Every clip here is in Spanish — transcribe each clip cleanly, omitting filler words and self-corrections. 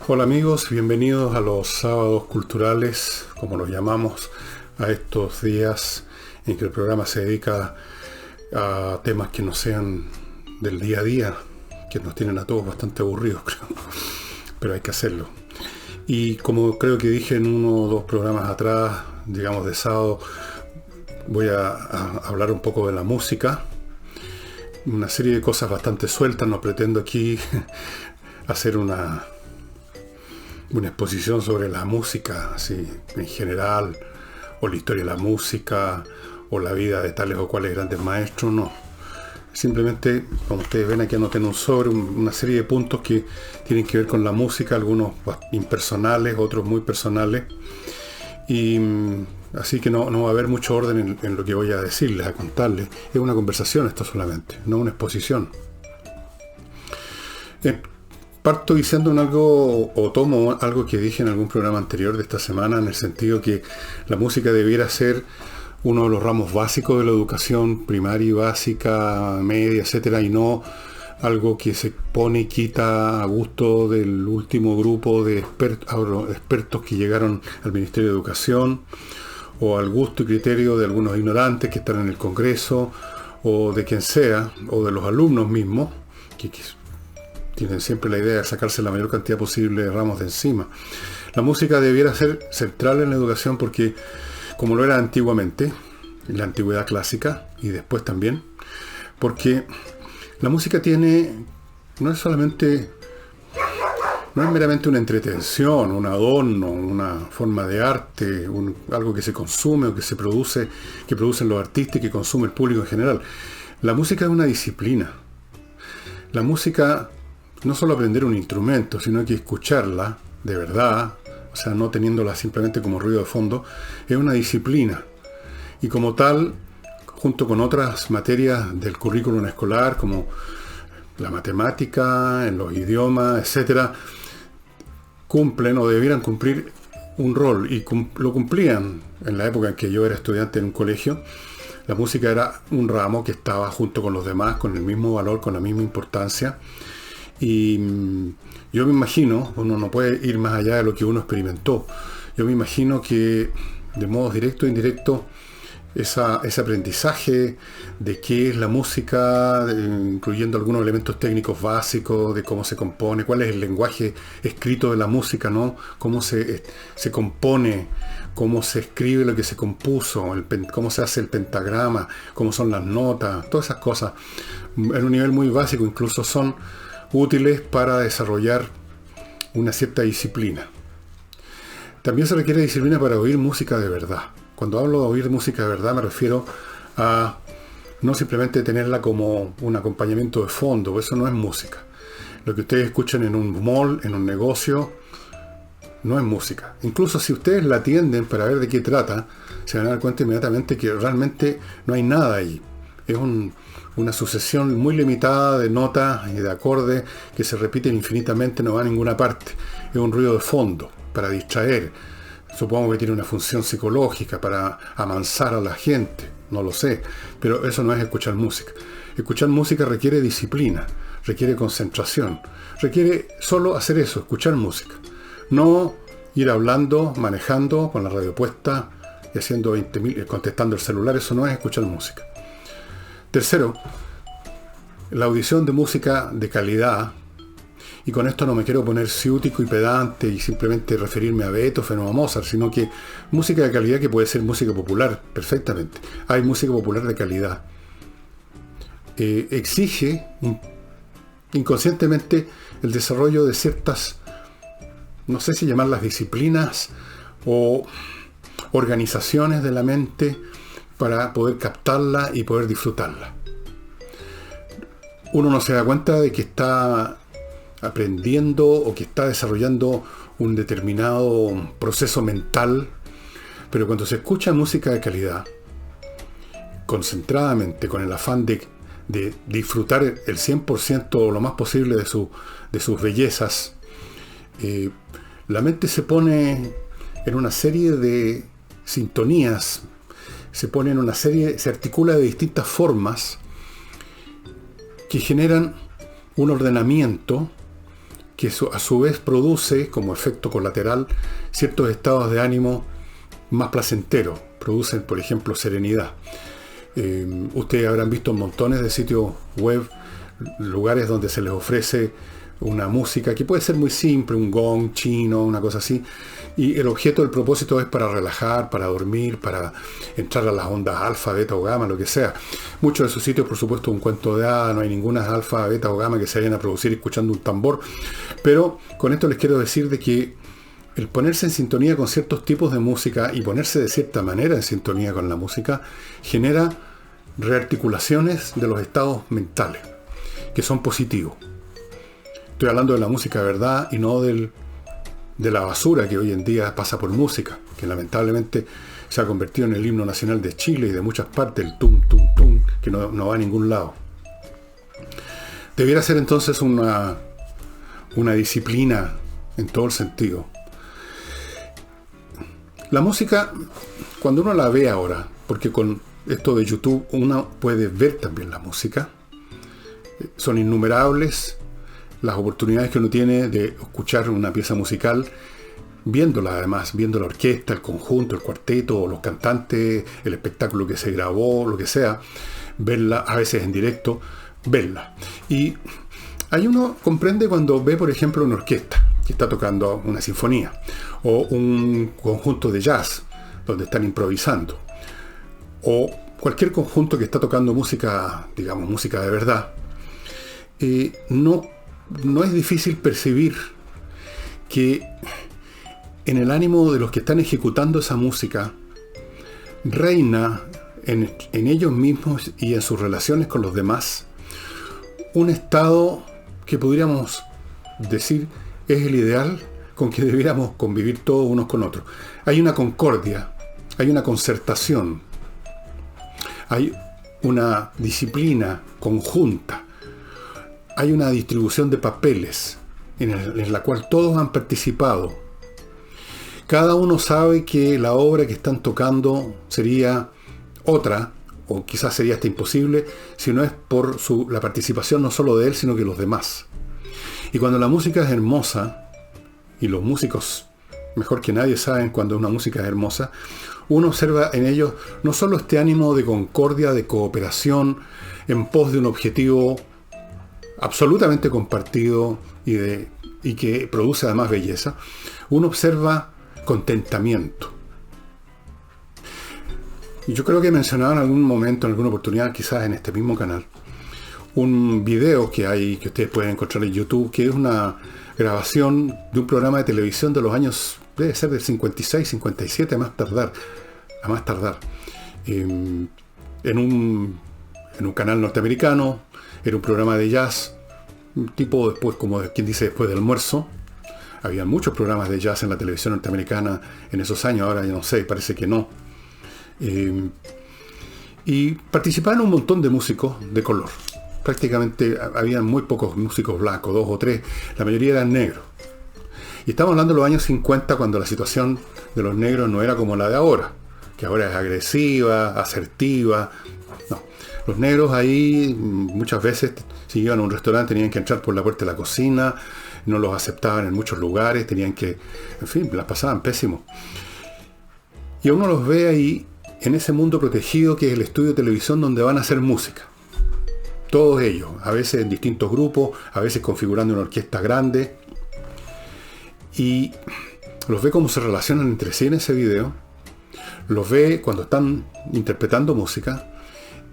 Hola amigos, bienvenidos a los sábados culturales, como los llamamos, a estos días en que el programa se dedica a temas que no sean del día a día, que nos tienen a todos bastante aburridos, creo, pero hay que hacerlo. Y como creo que dije en uno o dos programas atrás, digamos de sábado, voy a hablar un poco de la música, una serie de cosas bastante sueltas. No pretendo aquí hacer una exposición sobre la música, así en general, o la historia de la música, o la vida de tales o cuales grandes maestros, no. Simplemente, como ustedes ven aquí, anoté en un sobre una serie de puntos que tienen que ver con la música, algunos impersonales, otros muy personales, y así que no va a haber mucho orden en lo que voy a decirles, a contarles. Es una conversación esto solamente, no una exposición. Parto diciendo algo, o tomo algo que dije en algún programa anterior de esta semana, en el sentido que la música debiera ser uno de los ramos básicos de la educación primaria y básica, media, etcétera, y no algo que se pone y quita a gusto del último grupo de expertos que llegaron al Ministerio de Educación, o al gusto y criterio de algunos ignorantes que están en el Congreso, o de quien sea, o de los alumnos mismos, que tienen siempre la idea de sacarse la mayor cantidad posible de ramos de encima. La música debiera ser central en la educación porque, como lo era antiguamente, en la antigüedad clásica y después también, porque la música no es meramente una entretención, un adorno, una forma de arte, algo que se consume o que producen los artistas y que consume el público en general. La música es una disciplina. La música, no solo aprender un instrumento, sino que escucharla de verdad, o sea, no teniéndola simplemente como ruido de fondo, es una disciplina. Y como tal, junto con otras materias del currículum escolar, como la matemática, en los idiomas, etcétera, cumplen o debieran cumplir un rol, y lo cumplían en la época en que yo era estudiante en un colegio. La música era un ramo que estaba junto con los demás, con el mismo valor, con la misma importancia. Y yo me imagino, uno no puede ir más allá de lo que uno experimentó. Yo me imagino que de modo directo e indirecto ese aprendizaje de qué es la música, incluyendo algunos elementos técnicos básicos de cómo se compone, cuál es el lenguaje escrito de la música, ¿no? Cómo se compone, cómo se escribe lo que se compuso, cómo se hace el pentagrama, cómo son las notas, todas esas cosas en un nivel muy básico incluso son útiles para desarrollar una cierta disciplina. También se requiere disciplina para oír música de verdad. Cuando hablo de oír música de verdad me refiero a no simplemente tenerla como un acompañamiento de fondo, eso no es música. Lo que ustedes escuchan en un mall, en un negocio, no es música. Incluso si ustedes la atienden para ver de qué trata, se van a dar cuenta inmediatamente que realmente no hay nada ahí. Es una sucesión muy limitada de notas y de acordes que se repiten infinitamente, no va a ninguna parte. Es un ruido de fondo, para distraer. Supongo que tiene una función psicológica para amansar a la gente, no lo sé, pero eso no es escuchar música. Escuchar música requiere disciplina, requiere concentración, requiere solo hacer eso, escuchar música. No ir hablando, manejando con la radio puesta y haciendo 20.000, contestando el celular, eso no es escuchar música. Tercero, la audición de música de calidad, y con esto no me quiero poner ciútico y pedante y simplemente referirme a Beethoven o a Mozart, sino que música de calidad que puede ser música popular, perfectamente. Hay música popular de calidad. Exige inconscientemente el desarrollo de ciertas, no sé si llamarlas disciplinas o organizaciones de la mente para poder captarla y poder disfrutarla. Uno no se da cuenta de que está aprendiendo o que está desarrollando un determinado proceso mental, pero cuando se escucha música de calidad, concentradamente, con el afán de disfrutar el 100% o lo más posible de sus bellezas, la mente se pone en una serie de sintonías, se articula de distintas formas que generan un ordenamiento que a su vez produce, como efecto colateral, ciertos estados de ánimo más placenteros. Producen, por ejemplo, serenidad. Ustedes habrán visto montones de sitios web, lugares donde se les ofrece una música que puede ser muy simple, un gong chino, una cosa así, y el objeto, el propósito es para relajar, para dormir, para entrar a las ondas alfa, beta o gamma, lo que sea. Muchos de esos sitios, por supuesto, un cuento de hadas, no hay ninguna alfa, beta o gamma que se vayan a producir escuchando un tambor, pero con esto les quiero decir de que el ponerse en sintonía con ciertos tipos de música y ponerse de cierta manera en sintonía con la música genera rearticulaciones de los estados mentales, que son positivos. Estoy hablando de la música de verdad y no de la basura que hoy en día pasa por música, que lamentablemente se ha convertido en el himno nacional de Chile y de muchas partes, el tum, tum, tum, que no va a ningún lado. Debiera ser entonces una disciplina en todo el sentido. La música, cuando uno la ve ahora, porque con esto de YouTube uno puede ver también la música, son innumerables las oportunidades que uno tiene de escuchar una pieza musical, viéndola además, viendo la orquesta, el conjunto, el cuarteto, los cantantes, el espectáculo que se grabó, lo que sea, verla, a veces en directo, verla. Y ahí uno comprende cuando ve, por ejemplo, una orquesta que está tocando una sinfonía, o un conjunto de jazz, donde están improvisando, o cualquier conjunto que está tocando música, digamos, música de verdad. No es difícil percibir que en el ánimo de los que están ejecutando esa música reina en ellos mismos y en sus relaciones con los demás un estado que podríamos decir es el ideal con que debiéramos convivir todos unos con otros. Hay una concordia, hay una concertación, hay una disciplina conjunta, hay una distribución de papeles en la cual todos han participado. Cada uno sabe que la obra que están tocando sería otra, o quizás sería hasta imposible, si no es por la participación no solo de él, sino que los demás. Y cuando la música es hermosa, y los músicos mejor que nadie saben cuando una música es hermosa, uno observa en ellos no solo este ánimo de concordia, de cooperación, en pos de un objetivo absolutamente compartido y que produce además belleza, uno observa contentamiento. Y yo creo que he mencionado en algún momento, en alguna oportunidad, quizás en este mismo canal, un video que ustedes pueden encontrar en YouTube, que es una grabación de un programa de televisión de los años, debe ser del 56, 57 a más tardar, en un canal norteamericano. Era un programa de jazz, tipo después, como quien dice, después del almuerzo. Había muchos programas de jazz en la televisión norteamericana en esos años, ahora ya no sé, parece que no. Y participaban un montón de músicos de color. Prácticamente había muy pocos músicos blancos, 2 o 3, la mayoría eran negros. Y estamos hablando de los años 50, cuando la situación de los negros no era como la de ahora, que ahora es agresiva, asertiva. No, los negros ahí muchas veces, si iban a un restaurante, tenían que entrar por la puerta de la cocina, no los aceptaban en muchos lugares, tenían que, en fin, las pasaban pésimo. Y uno los ve ahí, en ese mundo protegido que es el estudio de televisión donde van a hacer música. Todos ellos, a veces en distintos grupos, a veces configurando una orquesta grande. Y los ve cómo se relacionan entre sí en ese video. Los ve cuando están interpretando música.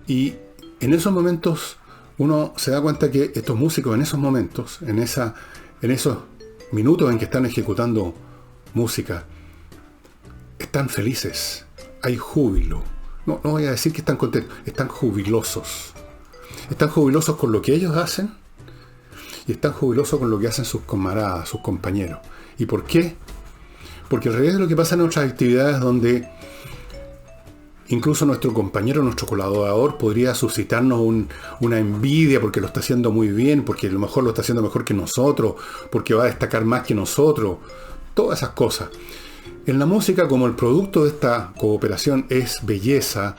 Y en esos momentos uno se da cuenta que estos músicos en esos momentos, en esos minutos en que están ejecutando música, están felices. Hay júbilo. No voy a decir que están contentos, están jubilosos. Están jubilosos con lo que ellos hacen y están jubilosos con lo que hacen sus camaradas, sus compañeros. ¿Y por qué? Porque al revés de lo que pasa en otras actividades donde incluso nuestro compañero, nuestro colaborador podría suscitarnos una envidia porque lo está haciendo muy bien, porque a lo mejor lo está haciendo mejor que nosotros, porque va a destacar más que nosotros, todas esas cosas. En la música, como el producto de esta cooperación es belleza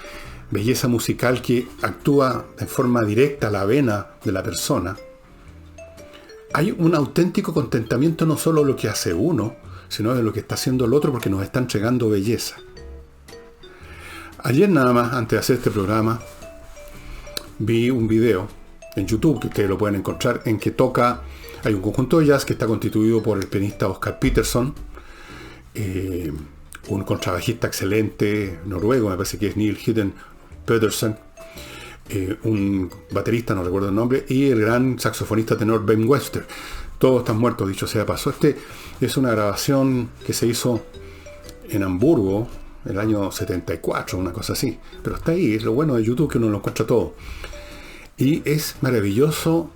musical que actúa de forma directa a la vena de la persona, hay un auténtico contentamiento no solo de lo que hace uno, sino de lo que está haciendo el otro, porque nos está entregando belleza. Ayer nada más, antes de hacer este programa, vi un video en YouTube, que ustedes lo pueden encontrar, en que hay un conjunto de jazz que está constituido por el pianista Oscar Peterson, un contrabajista excelente noruego, me parece que es Neil Hidden Pedersen, un baterista, no recuerdo el nombre, y el gran saxofonista tenor Ben Webster. Todos están muertos, dicho sea de paso. Es una grabación que se hizo en Hamburgo el año 74, una cosa así. Pero está ahí, es lo bueno de YouTube, que uno lo encuentra todo. Y es maravilloso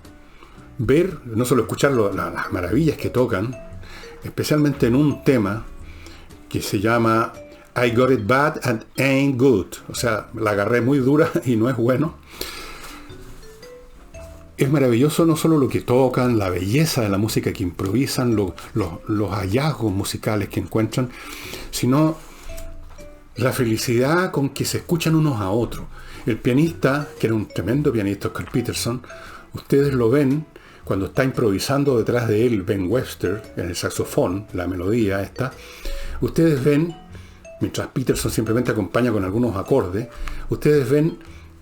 ver, no solo escuchar las maravillas que tocan, especialmente en un tema que se llama I Got It Bad and Ain't Good. O sea, la agarré muy dura y no es bueno. Es maravilloso no solo lo que tocan, la belleza de la música que improvisan, los hallazgos musicales que encuentran, sino la felicidad con que se escuchan unos a otros. El pianista, que era un tremendo pianista, Oscar Peterson, ustedes lo ven cuando está improvisando detrás de él Ben Webster en el saxofón, la melodía esta. Ustedes ven, mientras Peterson simplemente acompaña con algunos acordes, ustedes ven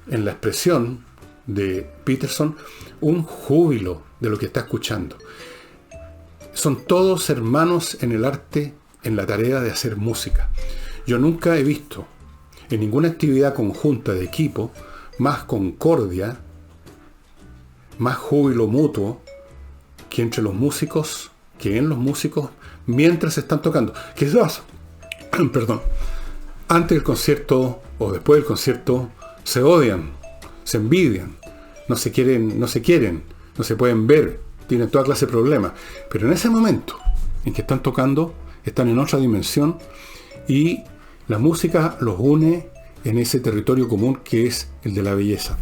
en la expresión de Peterson un júbilo de lo que está escuchando. Son todos hermanos en el arte, en la tarea de hacer música. Yo nunca he visto en ninguna actividad conjunta de equipo más concordia, más júbilo mutuo que entre los músicos, que en los músicos mientras están tocando. Quizás, perdón, antes del concierto o después del concierto se odian, se envidian, no se quieren, no se pueden ver, tienen toda clase de problemas. Pero en ese momento en que están tocando, están en otra dimensión y la música los une en ese territorio común que es el de la belleza.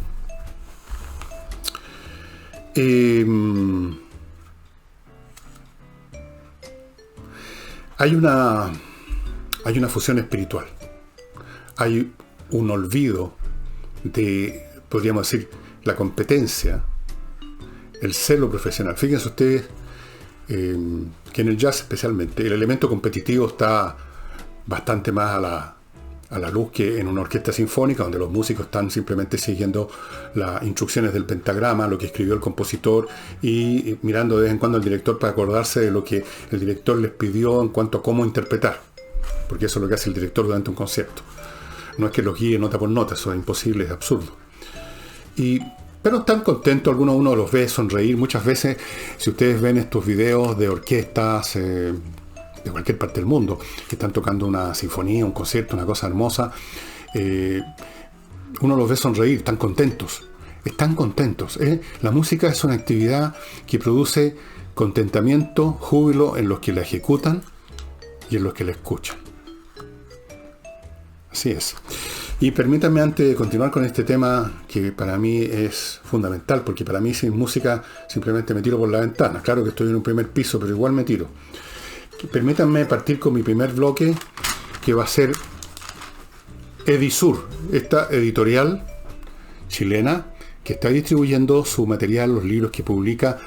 Hay una fusión espiritual. Hay un olvido de, podríamos decir, la competencia, el celo profesional. Fíjense ustedes que en el jazz especialmente el elemento competitivo está bastante más a la luz que en una orquesta sinfónica, donde los músicos están simplemente siguiendo las instrucciones del pentagrama, lo que escribió el compositor, y mirando de vez en cuando al director para acordarse de lo que el director les pidió en cuanto a cómo interpretar, porque eso es lo que hace el director durante un concierto. No es que los guíe nota por nota, eso es imposible, es absurdo. Pero están contentos, uno los ve sonreír. Muchas veces, si ustedes ven estos videos de orquestas de cualquier parte del mundo, que están tocando una sinfonía, un concierto, una cosa hermosa, uno los ve sonreír, están contentos. La música es una actividad que produce contentamiento, júbilo en los que la ejecutan y en los que la escuchan. Así es. Y permítanme, antes de continuar con este tema, que para mí es fundamental, porque para mí sin música simplemente me tiro por la ventana. Claro que estoy en un primer piso, pero igual me tiro. Permítanme partir con mi primer bloque, que va a ser Edisur, esta editorial chilena que está distribuyendo su material, los libros que publica,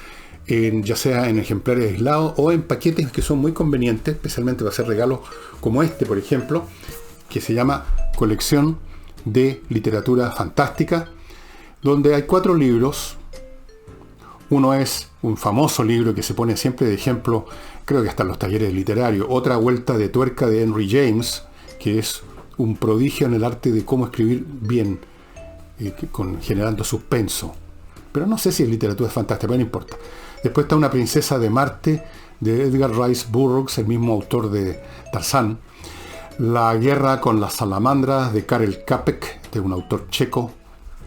ya sea en ejemplares aislados o en paquetes que son muy convenientes, especialmente para hacer regalos como este, por ejemplo, que se llama Colección de Literatura Fantástica, donde hay 4 libros. Uno es un famoso libro que se pone siempre de ejemplo, creo que hasta en los talleres literarios, Otra vuelta de tuerca de Henry James, que es un prodigio en el arte de cómo escribir bien, generando suspenso. Pero no sé si es literatura fantástica, pero no importa. Después está Una princesa de Marte, de Edgar Rice Burroughs, el mismo autor de Tarzán. La guerra con las salamandras, de Karel Čapek, de un autor checo,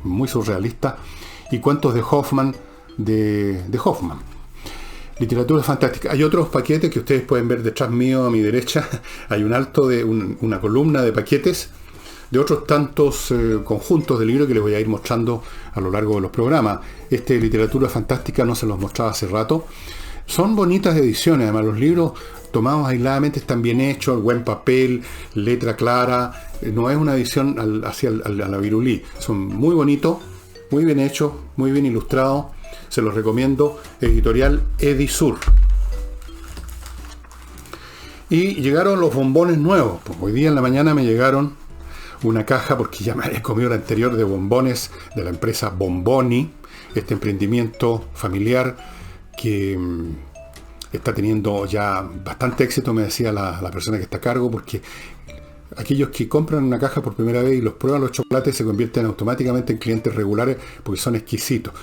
muy surrealista. Y Cuentos de Hoffman, de Hoffman. Literatura fantástica. Hay otros paquetes que ustedes pueden ver detrás mío, a mi derecha. Hay un alto de una columna de paquetes de otros tantos conjuntos de libros que les voy a ir mostrando a lo largo de los programas. Literatura fantástica no se los mostraba hace rato. Son bonitas ediciones, además los libros tomados aisladamente están bien hechos, el buen papel, letra clara. No es una edición hacia a la virulí. Son muy bonitos, muy bien hechos, muy bien ilustrados, Se los recomiendo, editorial Edisur. Y llegaron los bombones nuevos. Pues hoy día en la mañana me llegaron una caja, porque ya me había comido la anterior, de bombones de la empresa Bomboni, este emprendimiento familiar que está teniendo ya bastante éxito, me decía la persona que está a cargo, porque aquellos que compran una caja por primera vez y los prueban los chocolates se convierten automáticamente en clientes regulares porque son exquisitos.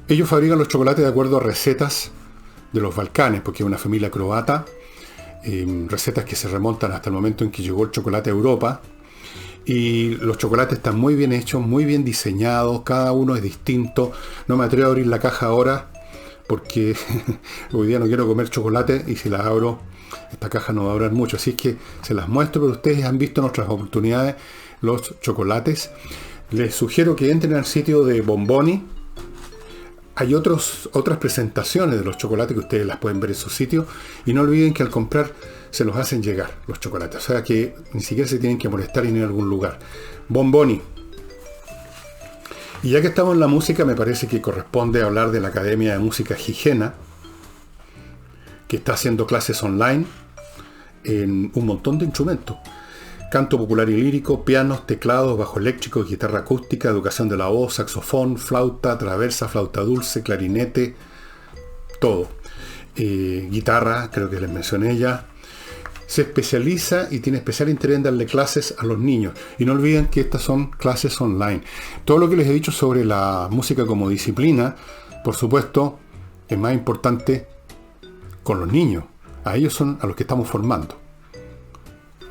Ellos fabrican los chocolates de acuerdo a recetas de los Balcanes, porque es una familia croata, recetas que se remontan hasta el momento en que llegó el chocolate a Europa. Y los chocolates están muy bien hechos, muy bien diseñados, cada uno es distinto. No me atrevo a abrir la caja ahora porque hoy día no quiero comer chocolate, y si la abro, esta caja no va a durar mucho. Así es que se las muestro, pero ustedes han visto en otras oportunidades los chocolates. Les sugiero que entren al sitio de Bomboni. Hay otras presentaciones de los chocolates que ustedes las pueden ver en su sitio. Y no olviden que al comprar se los hacen llegar los chocolates. O sea que ni siquiera se tienen que molestar en ir a algún lugar. Bomboni. Y ya que estamos en la música, me parece que corresponde hablar de la Academia de Música Gigena, que está haciendo clases online en un montón de instrumentos. Canto popular y lírico, pianos, teclados, bajo eléctrico, guitarra acústica, educación de la voz, saxofón, flauta, traversa, flauta dulce, clarinete, todo. Guitarra, creo que les mencioné ya. Se especializa y tiene especial interés en darle clases a los niños. Y no olviden que estas son clases online. Todo lo que les he dicho sobre la música como disciplina, por supuesto, es más importante con los niños. A ellos son a los que estamos formando.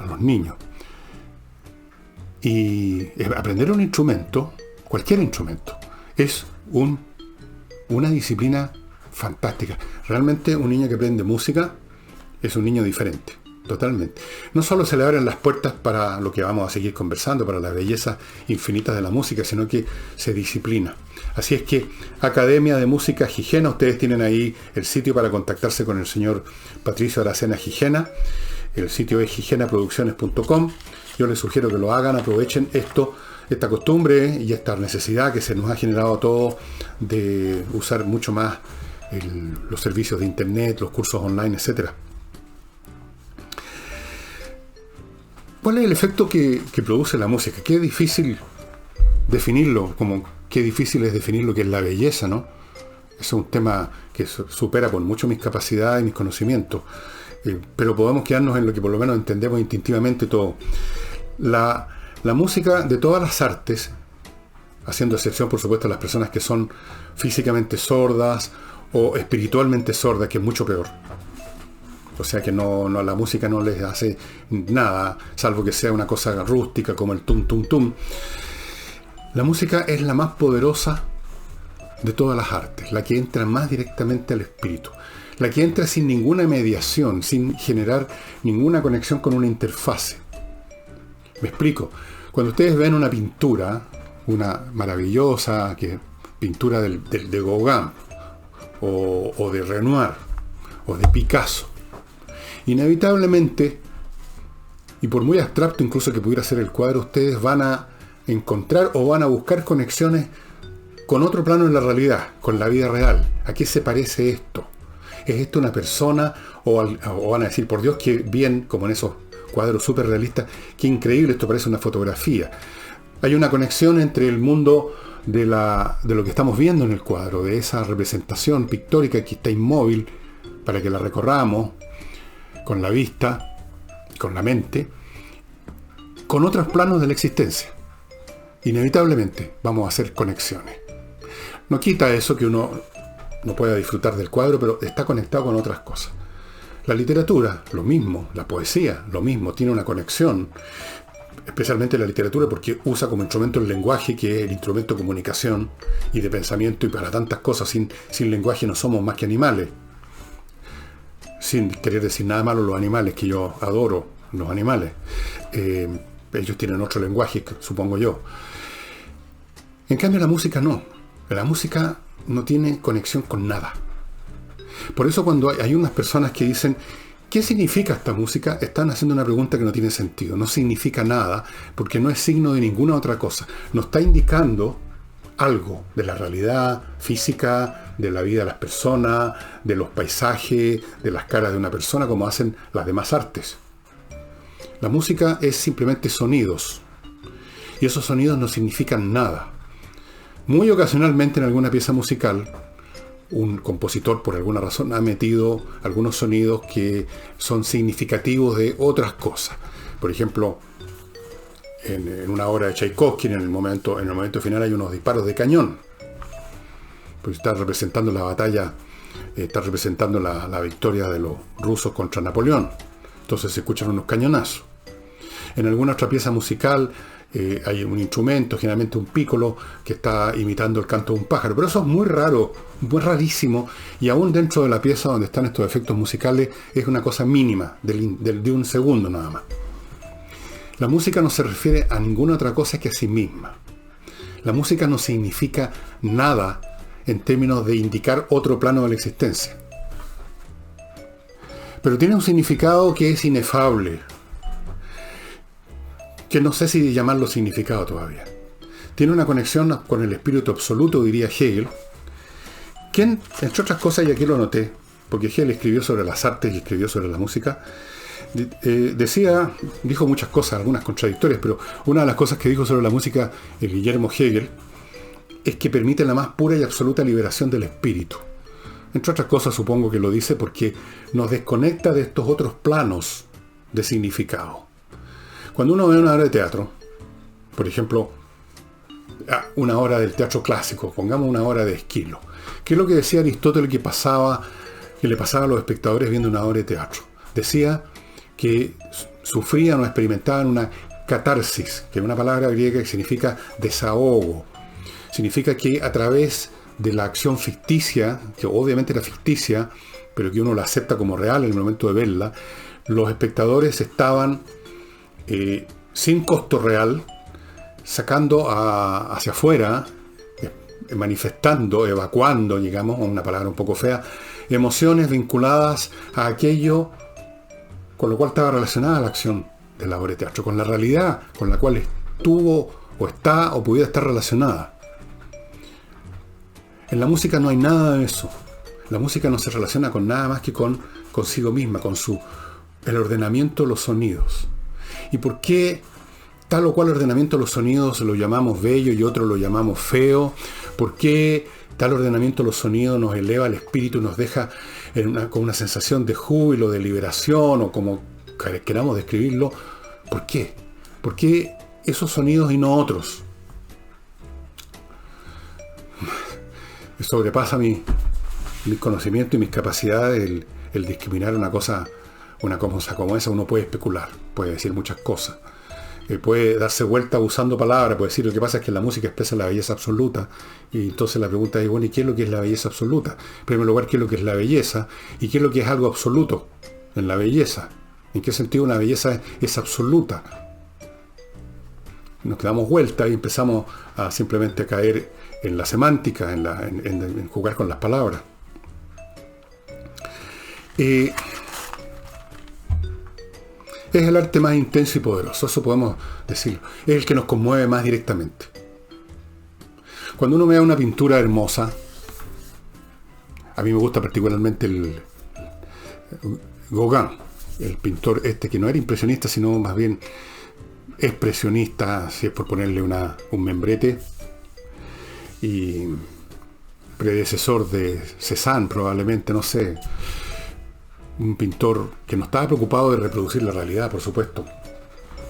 A los niños. Y aprender un instrumento, cualquier instrumento, es una disciplina fantástica. Realmente un niño que aprende música es un niño diferente, totalmente. No solo se le abren las puertas para lo que vamos a seguir conversando, para las bellezas infinitas de la música, sino que se disciplina. Así es que Academia de Música Gigena, ustedes tienen ahí el sitio para contactarse con el señor Patricio Aracena Gigena. El sitio es gigenaproducciones.com. Yo les sugiero que lo hagan, aprovechen esta costumbre y esta necesidad que se nos ha generado a todos de usar mucho más los servicios de internet, los cursos online, etc. ¿Cuál es el efecto que produce la música? Qué difícil definirlo, qué difícil es definir lo que es la belleza, ¿no? Es un tema que supera por mucho mis capacidades y mis conocimientos. Pero podemos quedarnos en lo que por lo menos entendemos instintivamente todo. La música de todas las artes, haciendo excepción por supuesto a las personas que son físicamente sordas o espiritualmente sordas, que es mucho peor. O sea que la música no les hace nada, salvo que sea una cosa rústica como el tum tum tum. La música es la más poderosa de todas las artes, la que entra más directamente al espíritu. La que entra sin ninguna mediación, sin generar ninguna conexión con una interfase. Me explico. Cuando ustedes ven una pintura, una maravillosa pintura de Gauguin, o de Renoir, o de Picasso, inevitablemente, y por muy abstracto incluso que pudiera ser el cuadro, ustedes van a encontrar o van a buscar conexiones con otro plano en la realidad, con la vida real. ¿A qué se parece esto? ¿Es esto una persona? O van a decir, por Dios, qué bien, como en esos cuadros súper realistas, qué increíble, esto parece una fotografía. Hay una conexión entre el mundo de lo que estamos viendo en el cuadro, de esa representación pictórica que está inmóvil, para que la recorramos con la vista, con la mente, con otros planos de la existencia. Inevitablemente vamos a hacer conexiones. No quita eso que uno no pueda disfrutar del cuadro, pero está conectado con otras cosas. La literatura, lo mismo. La poesía, lo mismo. Tiene una conexión, especialmente la literatura, porque usa como instrumento el lenguaje, que es el instrumento de comunicación y de pensamiento, y para tantas cosas. Sin lenguaje no somos más que animales. Sin querer decir nada malo los animales, que yo adoro los animales. Ellos tienen otro lenguaje, supongo yo. En cambio la música no. La música no tiene conexión con nada. Por eso cuando hay unas personas que dicen, ¿qué significa esta música?, están haciendo una pregunta que no tiene sentido. No significa nada, porque no es signo de ninguna otra cosa. Nos está indicando algo de la realidad física, de la vida de las personas, de los paisajes, de las caras de una persona, como hacen las demás artes. La música es simplemente sonidos, y esos sonidos no significan nada. Muy ocasionalmente en alguna pieza musical, un compositor por alguna razón ha metido algunos sonidos que son significativos de otras cosas. Por ejemplo, en una obra de Tchaikovsky, en el momento final hay unos disparos de cañón. Pues está representando la batalla, está representando la victoria de los rusos contra Napoleón. Entonces se escuchan unos cañonazos. En alguna otra pieza musical hay un instrumento, generalmente un pícolo, que está imitando el canto de un pájaro. Pero eso es muy raro, muy rarísimo, y aún dentro de la pieza donde están estos efectos musicales es una cosa mínima, de un segundo nada más. La música no se refiere a ninguna otra cosa que a sí misma. La música no significa nada en términos de indicar otro plano de la existencia. Pero tiene un significado que es inefable, que no sé si llamarlo significado todavía. Tiene una conexión con el espíritu absoluto, diría Hegel, quien, entre otras cosas, y aquí lo anoté, porque Hegel escribió sobre las artes y escribió sobre la música, dijo muchas cosas, algunas contradictorias, pero una de las cosas que dijo sobre la música el Guillermo Hegel es que permite la más pura y absoluta liberación del espíritu. Entre otras cosas, supongo que lo dice porque nos desconecta de estos otros planos de significado. Cuando uno ve una obra de teatro, por ejemplo, una obra del teatro clásico, pongamos una obra de Esquilo, ¿qué es lo que decía Aristóteles que le pasaba a los espectadores viendo una obra de teatro? Decía que sufrían o experimentaban una catarsis, que es una palabra griega que significa desahogo. Significa que a través de la acción ficticia, que obviamente era ficticia, pero que uno la acepta como real en el momento de verla, los espectadores estaban sin costo real, sacando hacia afuera, manifestando, evacuando, digamos, una palabra un poco fea, emociones vinculadas a aquello con lo cual estaba relacionada la acción de la obra de teatro, con la realidad con la cual estuvo o está o pudiera estar relacionada. En la música no hay nada de eso. La música no se relaciona con nada más que consigo misma, con el ordenamiento de los sonidos. ¿Y por qué tal o cual ordenamiento de los sonidos lo llamamos bello y otro lo llamamos feo? ¿Por qué tal ordenamiento de los sonidos nos eleva el espíritu y nos deja con una sensación de júbilo, de liberación, o como queramos describirlo? ¿Por qué? ¿Por qué esos sonidos y no otros? Sobrepasa mi conocimiento y mis capacidades el discriminar una cosa como esa. Uno puede especular, puede decir muchas cosas, puede darse vuelta usando palabras, puede decir lo que pasa es que la música expresa la belleza absoluta, y entonces la pregunta es, bueno, ¿y qué es lo que es la belleza absoluta? En primer lugar, ¿qué es lo que es la belleza? ¿Y qué es lo que es algo absoluto en la belleza? ¿En qué sentido una belleza es absoluta? Nos damos vuelta y empezamos a simplemente caer en la semántica, en jugar con las palabras. Es el arte más intenso y poderoso, eso podemos decirlo. Es el que nos conmueve más directamente. Cuando uno ve una pintura hermosa, a mí me gusta particularmente el Gauguin, el pintor que no era impresionista, sino más bien expresionista, si es por ponerle un membrete, y predecesor de Cézanne probablemente, no sé. Un pintor que no estaba preocupado de reproducir la realidad, por supuesto.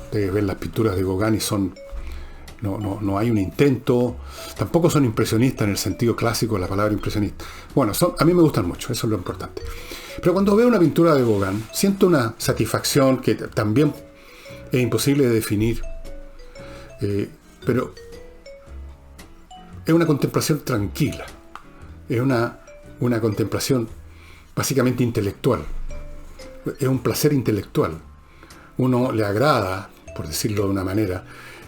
Ustedes ven las pinturas de Gauguin y no hay un intento, tampoco son impresionistas en el sentido clásico de la palabra impresionista. Bueno, a mí me gustan mucho, eso es lo importante. Pero cuando veo una pintura de Gauguin, siento una satisfacción que también es imposible de definir, pero es una contemplación tranquila, es una contemplación básicamente intelectual. Es un placer intelectual. Uno le agrada, por decirlo de una manera,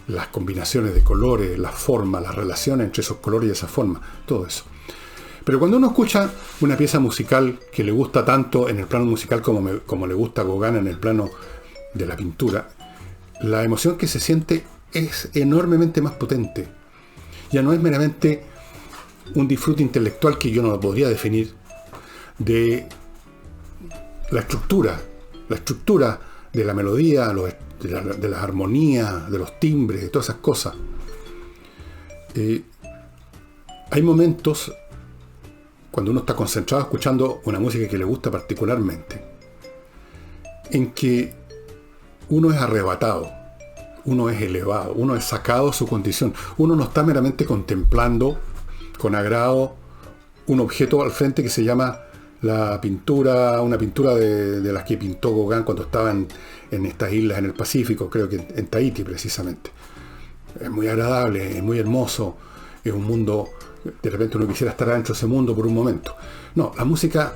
las combinaciones de colores, las formas, las relaciones entre esos colores y esas formas, todo eso. Pero cuando uno escucha una pieza musical que le gusta tanto en el plano musical como le gusta a Gauguin en el plano de la pintura, la emoción que se siente es enormemente más potente. Ya no es meramente un disfrute intelectual que yo no lo podría definir, de la estructura de la melodía, de las armonías, de los timbres, de todas esas cosas. Hay momentos cuando uno está concentrado escuchando una música que le gusta particularmente, en que uno es arrebatado, uno es elevado, uno es sacado de su condición. Uno no está meramente contemplando con agrado un objeto al frente que se llama la pintura, una pintura de las que pintó Gauguin cuando estaba en estas islas en el Pacífico, creo que en Tahití precisamente. Es muy agradable, es muy hermoso, es un mundo, de repente uno quisiera estar dentro de ese mundo por un momento. No, la música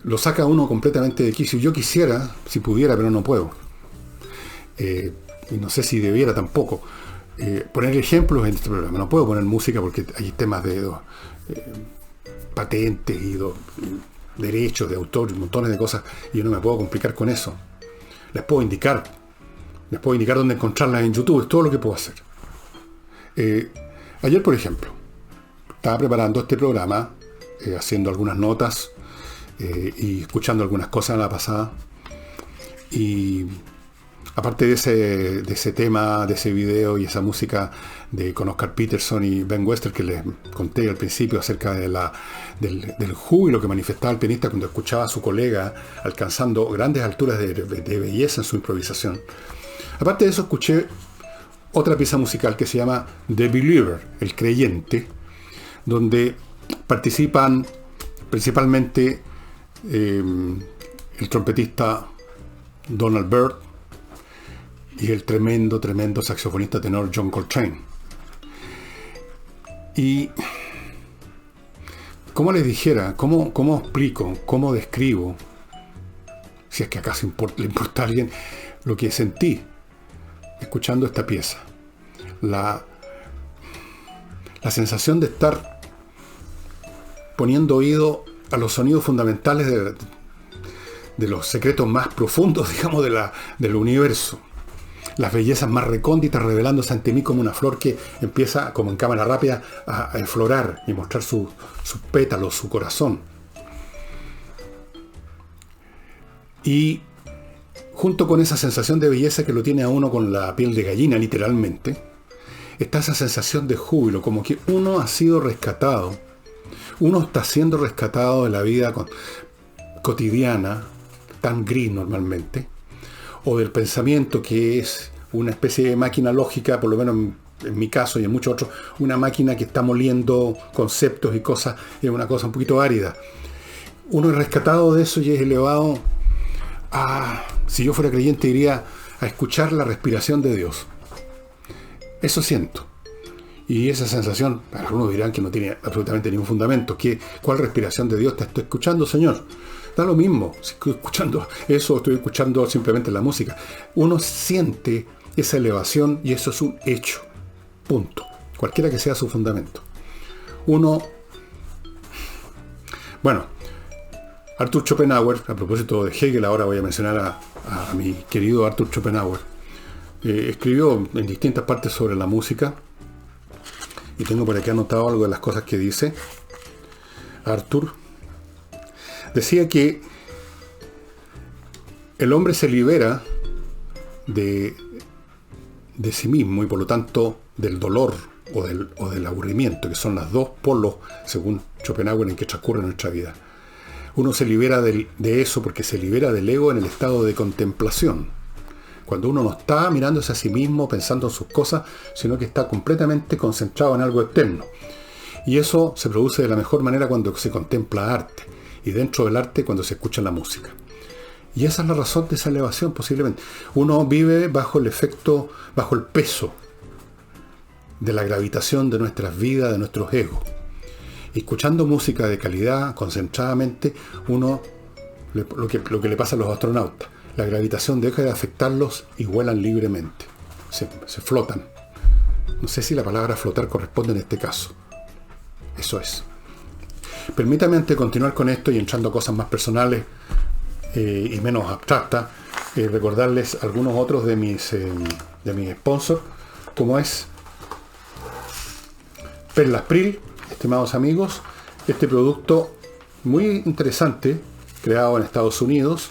lo saca a uno completamente de quicio. Yo quisiera, si pudiera, pero no puedo. Y no sé si debiera tampoco. Poner ejemplos en este programa. No puedo poner música porque hay temas de patentes y derechos de autor, montones de cosas, y yo no me puedo complicar con eso. Les puedo indicar dónde encontrarlas en YouTube, es todo lo que puedo hacer. Ayer, por ejemplo, estaba preparando este programa, haciendo algunas notas y escuchando algunas cosas en la pasada, y aparte de ese tema, de ese video y esa música con Oscar Peterson y Ben Webster que les conté al principio acerca del júbilo que manifestaba el pianista cuando escuchaba a su colega alcanzando grandes alturas de belleza en su improvisación. Aparte de eso, escuché otra pieza musical que se llama The Believer, el creyente, donde participan principalmente el trompetista Donald Byrd y el tremendo saxofonista tenor John Coltrane. Y ¿cómo les dijera? ¿Cómo explico? ¿Cómo describo? Si es que acaso le importa a alguien lo que sentí escuchando esta pieza. La sensación de estar poniendo oído a los sonidos fundamentales de los secretos más profundos, digamos, del universo. Las bellezas más recónditas revelándose ante mí como una flor que empieza, como en cámara rápida, a enflorar y mostrar sus pétalos, su corazón. Y junto con esa sensación de belleza que lo tiene a uno con la piel de gallina, literalmente, está esa sensación de júbilo, como que uno ha sido rescatado. Uno está siendo rescatado de la vida cotidiana, tan gris normalmente, o del pensamiento que es una especie de máquina lógica, por lo menos en mi caso y en muchos otros, una máquina que está moliendo conceptos y cosas, es una cosa un poquito árida. Uno es rescatado de eso y es elevado a, si yo fuera creyente, iría a escuchar la respiración de Dios. Eso siento. Y esa sensación, algunos dirán que no tiene absolutamente ningún fundamento. ¿Cuál respiración de Dios te estoy escuchando, Señor? Da lo mismo si estoy escuchando eso o estoy escuchando simplemente la música. Uno siente esa elevación y eso es un hecho. Punto. Cualquiera que sea su fundamento. Bueno, Arthur Schopenhauer, a propósito de Hegel, ahora voy a mencionar a mi querido Arthur Schopenhauer. Escribió en distintas partes sobre la música. Y tengo por aquí anotado algo de las cosas que dice Arthur. Decía que el hombre se libera de sí mismo y por lo tanto del dolor o del aburrimiento, que son los dos polos, según Schopenhauer, en que transcurre nuestra vida. Uno se libera de eso porque se libera del ego en el estado de contemplación. Cuando uno no está mirándose a sí mismo, pensando en sus cosas, sino que está completamente concentrado en algo externo. Y eso se produce de la mejor manera cuando se contempla arte. Y dentro del arte cuando se escucha la música. Y esa es la razón de esa elevación, posiblemente. Uno vive bajo el efecto, bajo el peso de la gravitación de nuestras vidas, de nuestros egos. Y escuchando música de calidad, concentradamente, lo que le pasa a los astronautas. La gravitación deja de afectarlos y vuelan libremente. Se flotan. No sé si la palabra flotar corresponde en este caso. Eso es. Permítame, antes de continuar con esto y entrando a cosas más personales y menos abstractas, recordarles algunos otros de mis sponsors, como es Perlaspril, estimados amigos, este producto muy interesante, creado en Estados Unidos,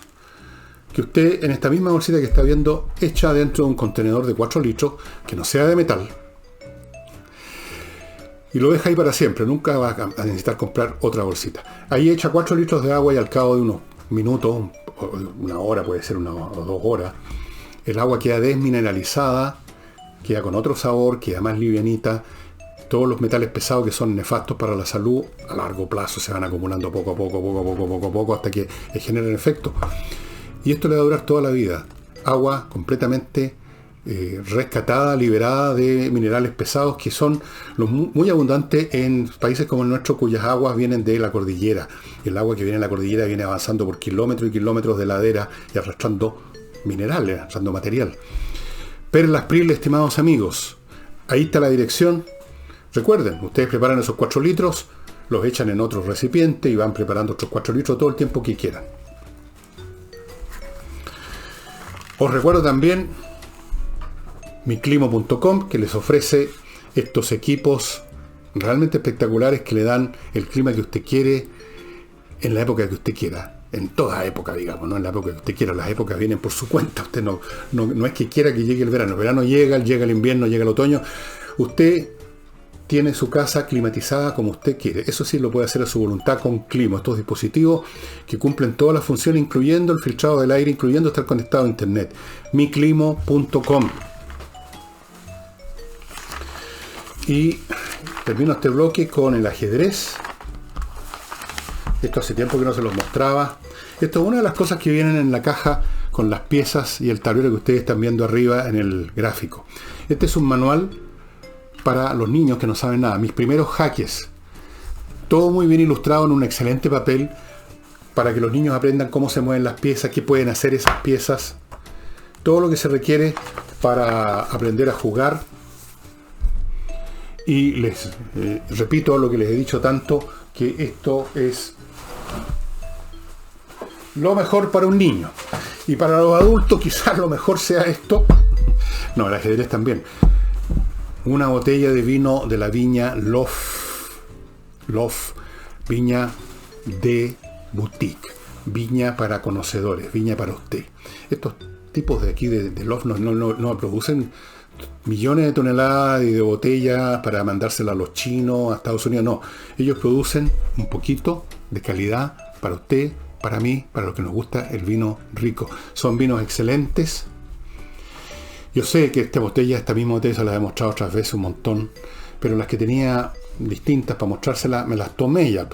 que usted en esta misma bolsita que está viendo, echa dentro de un contenedor de 4 litros, que no sea de metal, y lo deja ahí para siempre, nunca va a necesitar comprar otra bolsita. Ahí echa 4 litros de agua y al cabo de unos minutos, una hora, puede ser una o 2 horas, el agua queda desmineralizada, queda con otro sabor, queda más livianita. Todos los metales pesados que son nefastos para la salud, a largo plazo se van acumulando poco a poco, hasta que generan efecto. Y esto le va a durar toda la vida. Agua completamente rescatada, liberada de minerales pesados que son muy abundantes en países como el nuestro, cuyas aguas vienen de la cordillera. El agua que viene de la cordillera viene avanzando por kilómetros y kilómetros de ladera y arrastrando minerales, arrastrando material. Perlaspril, estimados amigos, ahí está la dirección. Recuerden, ustedes preparan esos 4 litros, los echan en otro recipiente y van preparando otros 4 litros todo el tiempo que quieran. Os recuerdo también miclimo.com, que les ofrece estos equipos realmente espectaculares que le dan el clima que usted quiere en la época que usted quiera. En toda época, digamos, no en la época que usted quiera. Las épocas vienen por su cuenta. Usted no es que quiera que llegue el verano. El verano llega el invierno, llega el otoño. Usted tiene su casa climatizada como usted quiere. Eso sí lo puede hacer a su voluntad con Climo. Estos dispositivos que cumplen todas las funciones, incluyendo el filtrado del aire, incluyendo estar conectado a internet. miclimo.com. Y termino este bloque con el ajedrez. Esto hace tiempo que no se los mostraba. Esto es una de las cosas que vienen en la caja con las piezas y el tablero que ustedes están viendo arriba en el gráfico. Este es un manual para los niños que no saben nada. Mis primeros jaques. Todo muy bien ilustrado en un excelente papel para que los niños aprendan cómo se mueven las piezas, qué pueden hacer esas piezas. Todo lo que se requiere para aprender a jugar. Y les repito lo que les he dicho tanto, que esto es lo mejor para un niño. Y para los adultos quizás lo mejor sea esto. No, el ajedrez también. Una botella de vino de la viña Lof, viña de boutique, viña para conocedores, viña para usted. Estos tipos de aquí de Lof no producen millones de toneladas y de botellas para mandárselas a los chinos, a Estados Unidos, no. Ellos producen un poquito de calidad para usted, para mí, para los que nos gusta el vino rico. Son vinos excelentes. Yo sé que esta misma botella se la he mostrado otras veces un montón, pero las que tenía distintas para mostrárselas, me las tomé ya.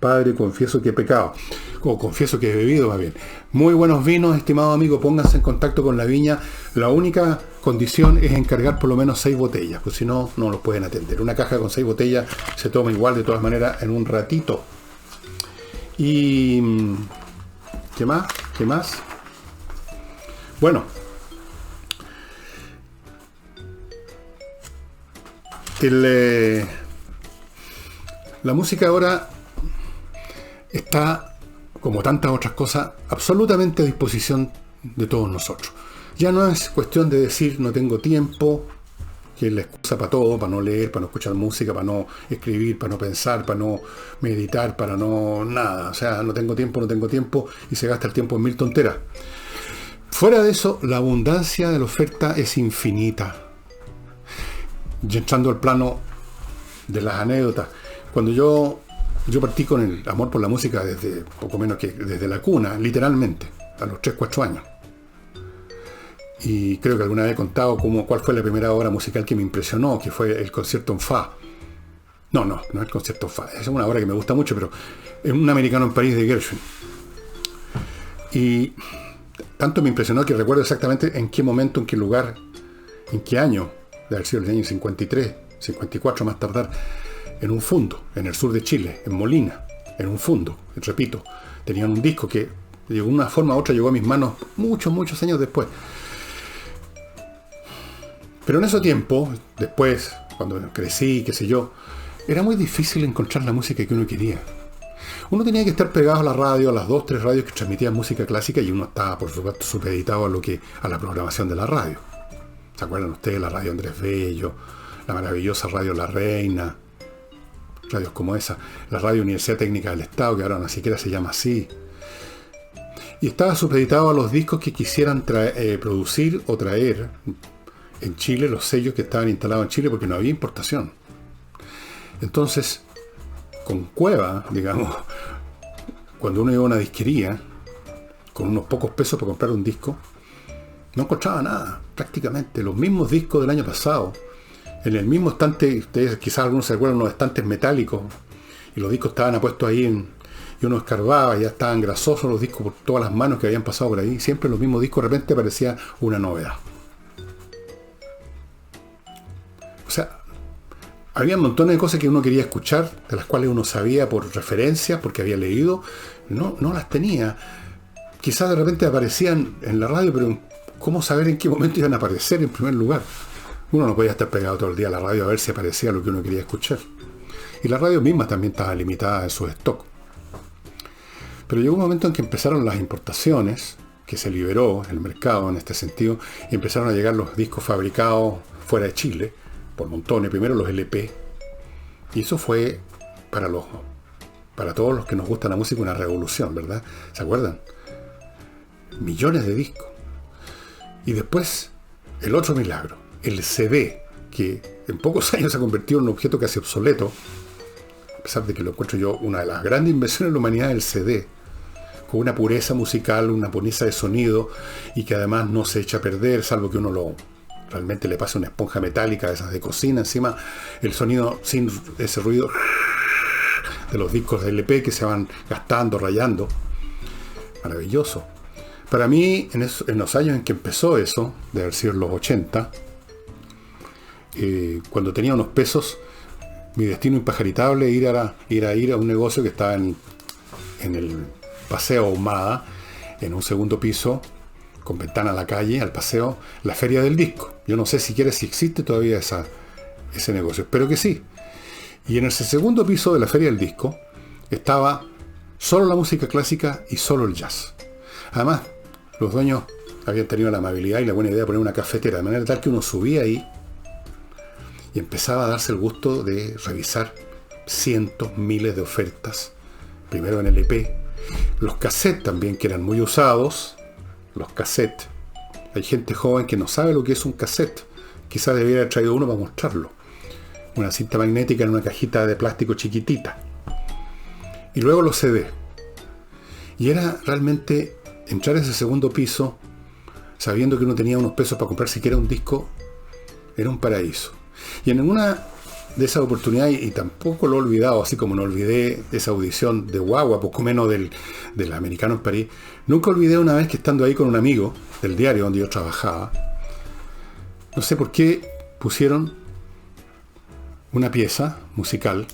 Padre, confieso que he pecado. O confieso que he bebido, más bien. Muy buenos vinos, estimado amigo, pónganse en contacto con la viña. La única condición es encargar por lo menos 6 botellas, pues si no, no los pueden atender. Una caja con 6 botellas se toma igual de todas maneras en un ratito. Y ¿qué más? Bueno, la música ahora está, como tantas otras cosas, absolutamente a disposición de todos nosotros. Ya no es cuestión de decir no tengo tiempo, que es la excusa para todo, para no leer, para no escuchar música, para no escribir, para no pensar, para no meditar, para no nada. O sea, no tengo tiempo y se gasta el tiempo en mil tonteras. Fuera de eso, la abundancia de la oferta es infinita. Y entrando al plano de las anécdotas, cuando yo partí con el amor por la música desde poco menos que desde la cuna, literalmente, a los 3-4 años. Y creo que alguna vez he contado cuál fue la primera obra musical que me impresionó, que fue el concierto en Fa. No es el concierto en Fa. Es una obra que me gusta mucho, pero es un americano en París de Gershwin. Y tanto me impresionó que recuerdo exactamente en qué momento, en qué lugar, en qué año, de haber sido el año 53, 54 más tardar, en un fundo, en el sur de Chile, en Molina, en un fundo, repito. Tenían un disco que de una forma u otra llegó a mis manos muchos años después. Pero en ese tiempo, después, cuando crecí, qué sé yo, era muy difícil encontrar la música que uno quería. Uno tenía que estar pegado a la radio, a las 2-3 radios que transmitían música clásica, y uno estaba, por supuesto, supeditado a la programación de la radio. ¿Se acuerdan ustedes? La radio Andrés Bello, la maravillosa Radio La Reina, radios como esa, la Radio Universidad Técnica del Estado, que ahora ni siquiera se llama así. Y estaba supeditado a los discos que quisieran producir o traer en Chile, los sellos que estaban instalados en Chile, porque no había importación. Entonces, con cueva, digamos, cuando uno iba a una disquería, con unos pocos pesos para comprar un disco, no encontraba nada, prácticamente. Los mismos discos del año pasado, en el mismo estante, ustedes quizás algunos se acuerdan, unos estantes metálicos, y los discos estaban apuestos ahí, y uno escarbaba, y ya estaban grasosos los discos por todas las manos que habían pasado por ahí. Siempre los mismos discos, de repente aparecía una novedad. O sea, había montones de cosas que uno quería escuchar, de las cuales uno sabía por referencias, porque había leído, no las tenía. Quizás de repente aparecían en la radio, pero ¿cómo saber en qué momento iban a aparecer en primer lugar? Uno no podía estar pegado todo el día a la radio a ver si aparecía lo que uno quería escuchar. Y la radio misma también estaba limitada en su stock. Pero llegó un momento en que empezaron las importaciones, que se liberó el mercado en este sentido, y empezaron a llegar los discos fabricados fuera de Chile, por montones, primero los LP, y eso fue para todos los que nos gusta la música una revolución, ¿verdad? ¿Se acuerdan? Millones de discos. Y después, el otro milagro, el CD, que en pocos años se ha convertido en un objeto casi obsoleto, a pesar de que lo encuentro yo una de las grandes invenciones de la humanidad, el CD, con una pureza musical, una pureza de sonido, y que además no se echa a perder, salvo que uno realmente le pase una esponja metálica de esas de cocina encima, el sonido sin ese ruido de los discos de LP que se van gastando, rayando. Maravilloso. Para mí, en los años en que empezó eso, de haber sido en los 80, cuando tenía unos pesos, mi destino impajaritable era ir a un negocio que estaba en el Paseo Ahumada, en un segundo piso, con ventana a la calle, al paseo, la Feria del Disco. Yo no sé siquiera si existe todavía ese negocio, espero que sí. Y en ese segundo piso de la Feria del Disco estaba solo la música clásica y solo el jazz. Además, los dueños habían tenido la amabilidad y la buena idea de poner una cafetera, de manera tal que uno subía ahí y empezaba a darse el gusto de revisar cientos, miles de ofertas. Primero en LP, los cassettes también, que eran muy usados. Los cassettes. Hay gente joven que no sabe lo que es un cassette. Quizás debiera haber traído uno para mostrarlo. Una cinta magnética en una cajita de plástico chiquitita. Y luego los CD. Y era realmente entrar a ese segundo piso, sabiendo que uno tenía unos pesos para comprar siquiera un disco, era un paraíso. Y en una de esas oportunidades, y tampoco lo he olvidado, así como no olvidé esa audición de Guagua, poco menos del Americano en París, nunca olvidé una vez que estando ahí con un amigo del diario donde yo trabajaba, no sé por qué pusieron una pieza musical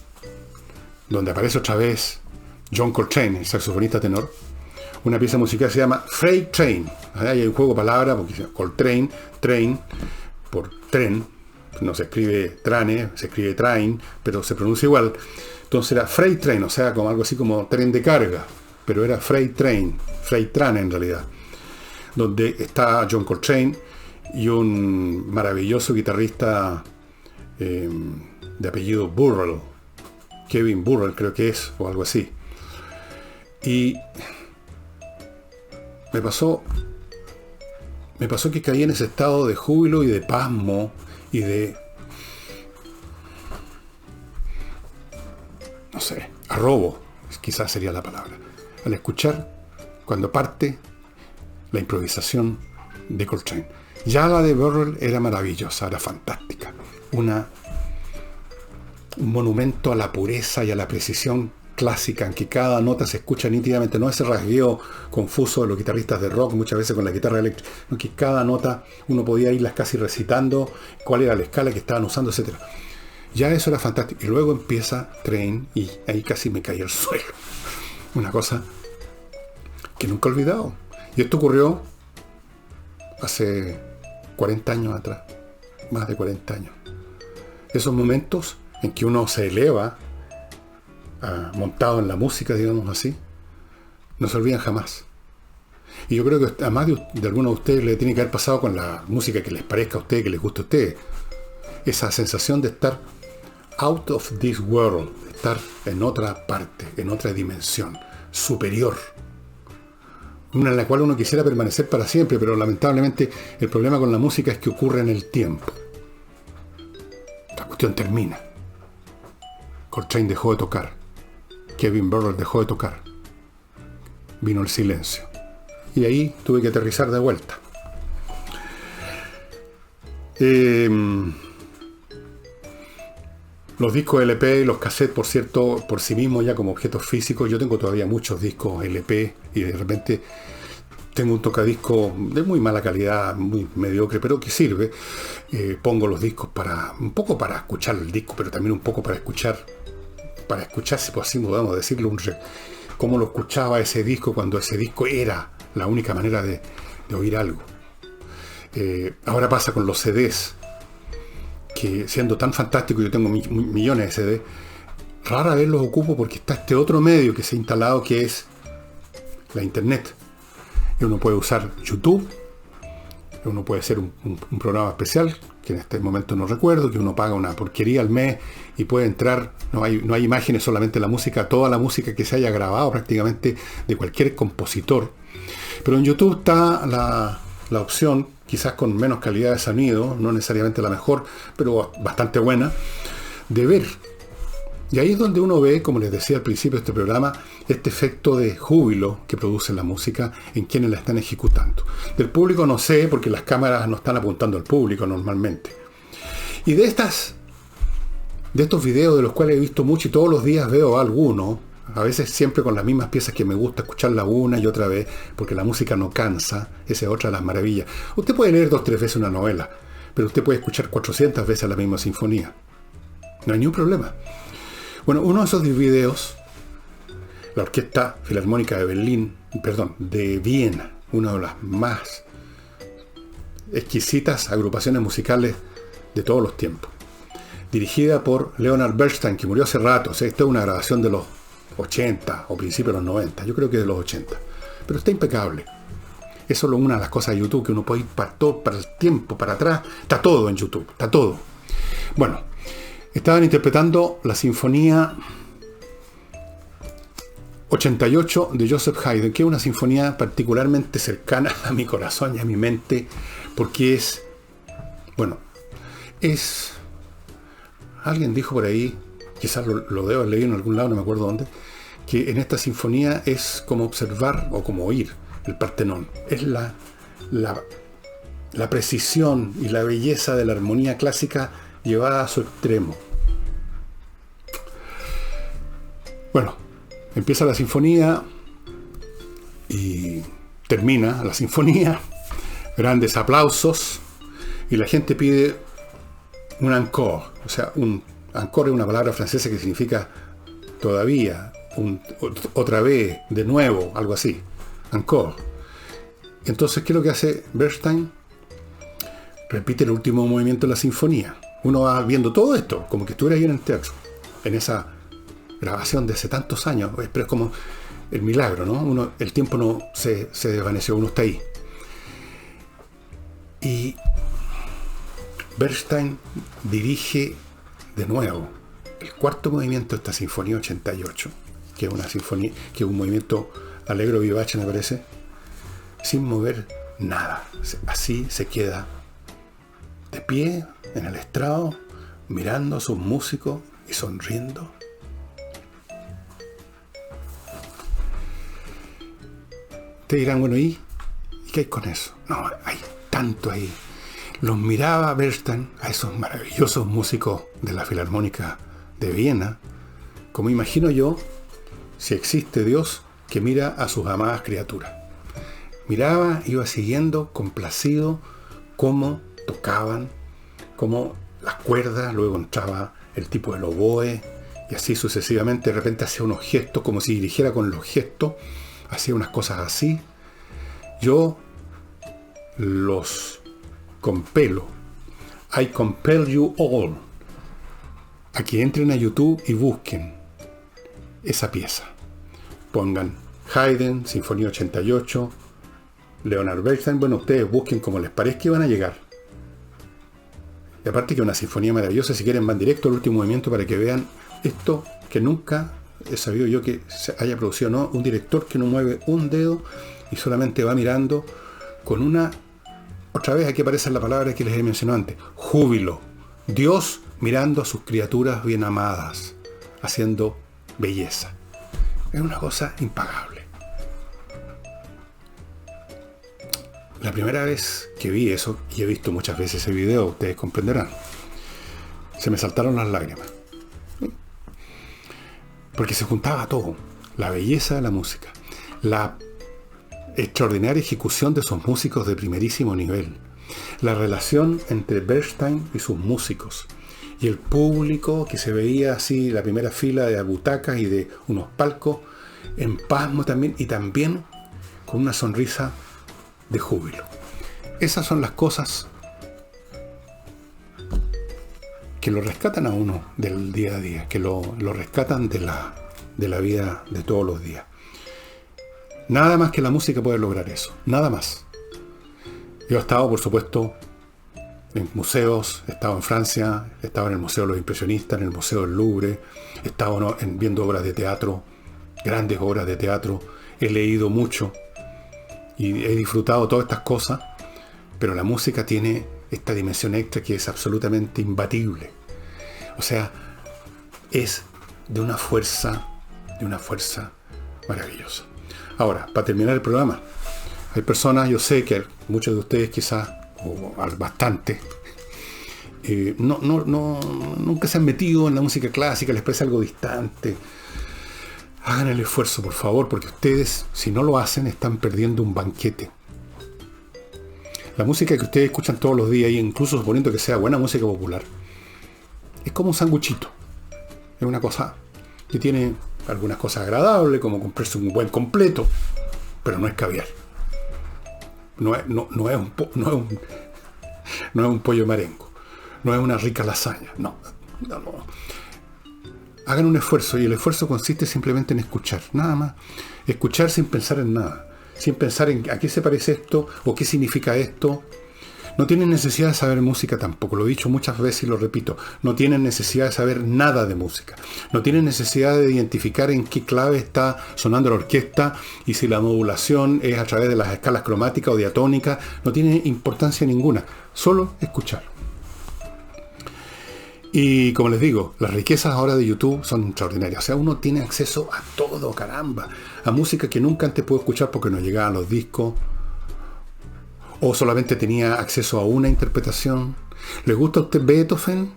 donde aparece otra vez John Coltrane, el saxofonista tenor, una pieza musical que se llama Freight Train. Hay un juego de palabras, porque Coltrane, train, por tren, no se escribe trane, se escribe train, pero se pronuncia igual. Entonces era Freight Train, o sea, como algo así como tren de carga, pero era Freight Train, Freight Train en realidad, donde está John Coltrane y un maravilloso guitarrista de apellido Burrell, Kevin Burrell creo que es, o algo así. Y me pasó que caí en ese estado de júbilo y de pasmo y de, no sé, arrobo, quizás sería la palabra, al escuchar cuando parte la improvisación de Coltrane. Ya la de Burrell era maravillosa, era fantástica, un monumento a la pureza y a la precisión clásica, en que cada nota se escucha nítidamente, no ese rasgueo confuso de los guitarristas de rock muchas veces con la guitarra eléctrica, en que cada nota uno podía irlas casi recitando cuál era la escala que estaban usando, etc. Ya eso era fantástico. Y luego empieza Train y ahí casi me caí al suelo. Una cosa que nunca he olvidado. Y esto ocurrió hace 40 años atrás, más de 40 años. Esos momentos en que uno se eleva montado en la música, digamos así, no se olvidan jamás. Y yo creo que a más de algunos de ustedes le tiene que haber pasado con la música que les parezca a ustedes, que les guste a ustedes. esa sensación de estar out of this world, estar en otra parte, en otra dimensión superior, una en la cual uno quisiera permanecer para siempre, pero lamentablemente el problema con la música es que ocurre en el tiempo. La cuestión termina. Coltrane dejó de tocar, Kevin Burrows dejó de tocar, vino el silencio, y ahí tuve que aterrizar de vuelta. Los discos LP y los cassettes, por cierto, por sí mismos ya como objetos físicos, yo tengo todavía muchos discos LP y de repente tengo un tocadiscos de muy mala calidad, muy mediocre, pero que sirve. Pongo los discos un poco para escuchar el disco, pero también un poco para escuchar, si por así podemos decirlo, cómo lo escuchaba ese disco cuando ese disco era la única manera de oír algo. Ahora pasa con los CDs, que siendo tan fantástico, yo tengo millones de CD, rara vez los ocupo porque está este otro medio que se ha instalado, que es la internet. Y uno puede usar YouTube, uno puede hacer un programa especial, que en este momento no recuerdo, que uno paga una porquería al mes y puede entrar, no hay imágenes, solamente la música, toda la música que se haya grabado prácticamente de cualquier compositor. Pero en YouTube está la opción, quizás con menos calidad de sonido, no necesariamente la mejor, pero bastante buena, de ver. Y ahí es donde uno ve, como les decía al principio de este programa, este efecto de júbilo que produce la música en quienes la están ejecutando. Del público no sé, porque las cámaras no están apuntando al público normalmente. Y de estos videos, de los cuales he visto mucho y todos los días veo alguno, a veces siempre con las mismas piezas que me gusta escucharla una y otra vez, porque la música no cansa, esa es otra de las maravillas. Usted puede leer 2 o 3 veces una novela, pero usted puede escuchar 400 veces la misma sinfonía. No hay ningún problema. Bueno, uno de esos videos, la Orquesta Filarmónica de Viena, una de las más exquisitas agrupaciones musicales de todos los tiempos, dirigida por Leonard Bernstein, que murió hace rato. O sea, esta es una grabación de los 80 o principios de los 90, yo creo que de los 80, pero está impecable. Es solo una de las cosas de YouTube que uno puede ir para el tiempo, para atrás. Está todo en YouTube, está todo. Bueno, estaban interpretando la Sinfonía 88 de Joseph Haydn, que es una sinfonía particularmente cercana a mi corazón y a mi mente, porque alguien dijo por ahí, quizás lo debo haber leído en algún lado, no me acuerdo dónde, que en esta sinfonía es como observar o como oír el Partenón. Es la precisión y la belleza de la armonía clásica llevada a su extremo. Bueno, empieza la sinfonía y termina la sinfonía, grandes aplausos, y la gente pide un encore. O sea, un encore es una palabra francesa que significa todavía, otra vez, de nuevo, algo así. Encore. Entonces, ¿qué es lo que hace Bernstein? Repite el último movimiento de la sinfonía. Uno va viendo todo esto, como que estuviera ahí en el teatro, en esa grabación de hace tantos años, pero es como el milagro, ¿no? El tiempo no se desvaneció, uno está ahí. Y Bernstein dirige de nuevo el cuarto movimiento de esta Sinfonía 88, que es una sinfonía, que es un movimiento alegro vivace, me parece, sin mover nada. Así se queda de pie en el estrado, mirando a sus músicos y sonriendo. Te dirán, bueno, ¿y qué hay con eso? No, hay tanto ahí. Los miraba Bernstein, a esos maravillosos músicos de la Filarmónica de Viena, como imagino yo, si existe Dios, que mira a sus amadas criaturas. Miraba, iba siguiendo, complacido, cómo tocaban, cómo las cuerdas, luego entraba el tipo del oboe, y así sucesivamente. De repente hacía unos gestos, como si dirigiera con los gestos, hacía unas cosas así. Yo los compelo. I compel you all a que entren a YouTube y busquen esa pieza. Pongan Haydn, Sinfonía 88, Leonard Bernstein. Bueno, ustedes busquen como les parezca y van a llegar. Y aparte que una sinfonía maravillosa, si quieren van directo al último movimiento para que vean esto que nunca he sabido yo que se haya producido, ¿no? Un director que no mueve un dedo y solamente va mirando con una... Otra vez aquí aparece la palabra que les he mencionado antes, júbilo. Dios mirando a sus criaturas bien amadas, haciendo belleza. Es una cosa impagable. La primera vez que vi eso, y he visto muchas veces ese video, ustedes comprenderán, se me saltaron las lágrimas. Porque se juntaba todo. La belleza de la música, la extraordinaria ejecución de esos músicos de primerísimo nivel, la relación entre Bernstein y sus músicos, y el público que se veía así, la primera fila de butacas y de unos palcos, en pasmo también, y también con una sonrisa de júbilo. Esas son las cosas que lo rescatan a uno del día a día, que lo rescatan de la vida de todos los días. Nada más que la música puede lograr eso, nada más. Yo he estado, por supuesto, en museos, he estado en Francia, he estado en el Museo de los Impresionistas, en el Museo del Louvre, he estado viendo obras de teatro, grandes obras de teatro, he leído mucho y he disfrutado todas estas cosas, pero la música tiene esta dimensión extra que es absolutamente imbatible. O sea, es de una fuerza maravillosa. Ahora, para terminar el programa, hay personas, yo sé que muchos de ustedes quizás, o bastante, nunca se han metido en la música clásica, les parece algo distante. Hagan el esfuerzo, por favor, porque ustedes, si no lo hacen, están perdiendo un banquete. La música que ustedes escuchan todos los días, y incluso suponiendo que sea buena música popular, es como un sanguchito. Es una cosa que tiene algunas cosas agradables, como comprarse un buen completo, pero no es caviar. No es un pollo marengo. No es una rica lasaña. No. Hagan un esfuerzo, y el esfuerzo consiste simplemente en escuchar, nada más. Escuchar sin pensar en nada, sin pensar en a qué se parece esto o qué significa esto. No tienen necesidad de saber música tampoco, lo he dicho muchas veces y lo repito. No tienen necesidad de saber nada de música. No tienen necesidad de identificar en qué clave está sonando la orquesta y si la modulación es a través de las escalas cromáticas o diatónicas. No tiene importancia ninguna, solo escuchar. Y como les digo, las riquezas ahora de YouTube son extraordinarias. O sea, uno tiene acceso a todo, caramba. A música que nunca antes pudo escuchar porque no llegaban los discos. O solamente tenía acceso a una interpretación. ¿Le gusta a usted Beethoven?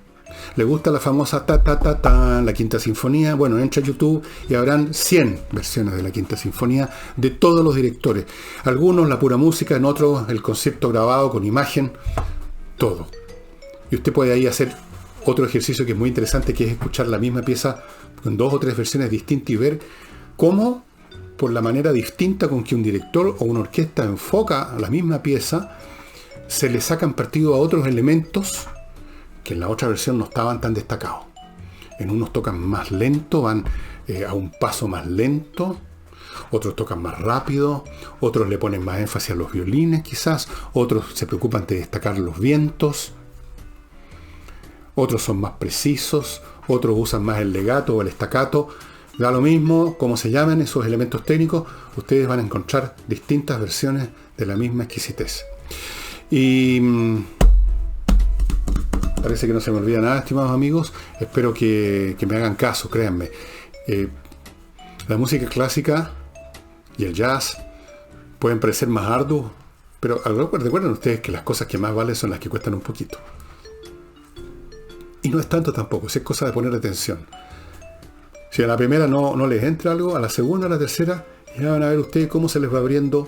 ¿Le gusta la famosa ta, la Quinta Sinfonía? Bueno, entra a YouTube y habrán 100 versiones de la Quinta Sinfonía de todos los directores. Algunos la pura música, en otros el concepto grabado con imagen. Todo. Y usted puede ahí hacer otro ejercicio que es muy interesante, que es escuchar la misma pieza con 2 o 3 versiones distintas y ver cómo, por la manera distinta con que un director o una orquesta enfoca la misma pieza, se le sacan partido a otros elementos que en la otra versión no estaban tan destacados. En unos tocan más lento, van a un paso más lento, otros tocan más rápido, otros le ponen más énfasis a los violines quizás, otros se preocupan de destacar los vientos, otros son más precisos, otros usan más el legato o el staccato. Da lo mismo cómo se llaman esos elementos técnicos, ustedes van a encontrar distintas versiones de la misma exquisitez. Y parece que no se me olvida nada, estimados amigos. Espero que me hagan caso, créanme. La música clásica y el jazz pueden parecer más arduos, pero recuerden ustedes que las cosas que más valen son las que cuestan un poquito. Y no es tanto tampoco, es cosa de poner atención. Si a la primera no les entra algo, a la segunda, a la tercera, ya van a ver ustedes cómo se les va abriendo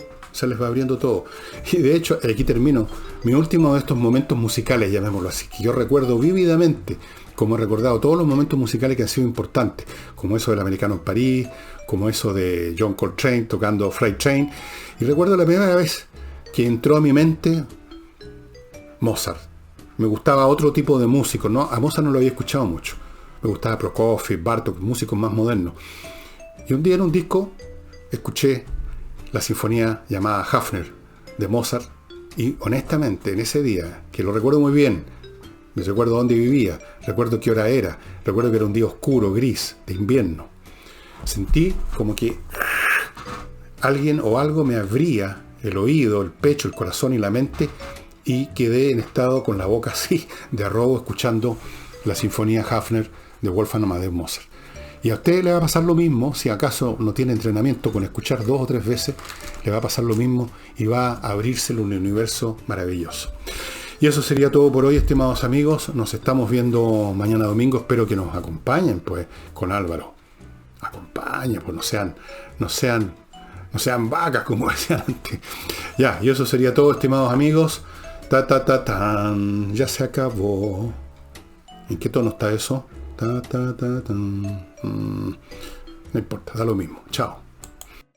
todo. Y de hecho, aquí termino, mi último de estos momentos musicales, llamémoslo así, que yo recuerdo vívidamente, como he recordado todos los momentos musicales que han sido importantes, como eso del Americano en París, como eso de John Coltrane tocando Freight Train, y recuerdo la primera vez que entró a mi mente Mozart. Me gustaba otro tipo de músicos, ¿no? A Mozart no lo había escuchado mucho. Me gustaba Prokofiev, Bartók, músicos más modernos. Y un día en un disco escuché la sinfonía llamada Hafner de Mozart, y honestamente en ese día, que lo recuerdo muy bien, Me recuerdo dónde vivía, recuerdo qué hora era, recuerdo que era un día oscuro, gris, de invierno. Sentí como que alguien o algo me abría el oído, el pecho, el corazón y la mente, y quedé en estado con la boca así de arrobo escuchando la Sinfonía Hafner de Wolfgang Amadeus Mozart. Y a usted le va a pasar lo mismo, si acaso no tiene entrenamiento con escuchar 2 o 3 veces, le va a pasar lo mismo y va a abrirse un universo maravilloso. Y eso sería todo por hoy, estimados amigos. Nos estamos viendo mañana domingo. Espero que nos acompañen, pues, con Álvaro. Acompañen, pues, no sean vacas, como decían antes. Ya, y eso sería todo, estimados amigos. Tan, ya se acabó. ¿En qué tono está eso? No importa, da lo mismo. Chao.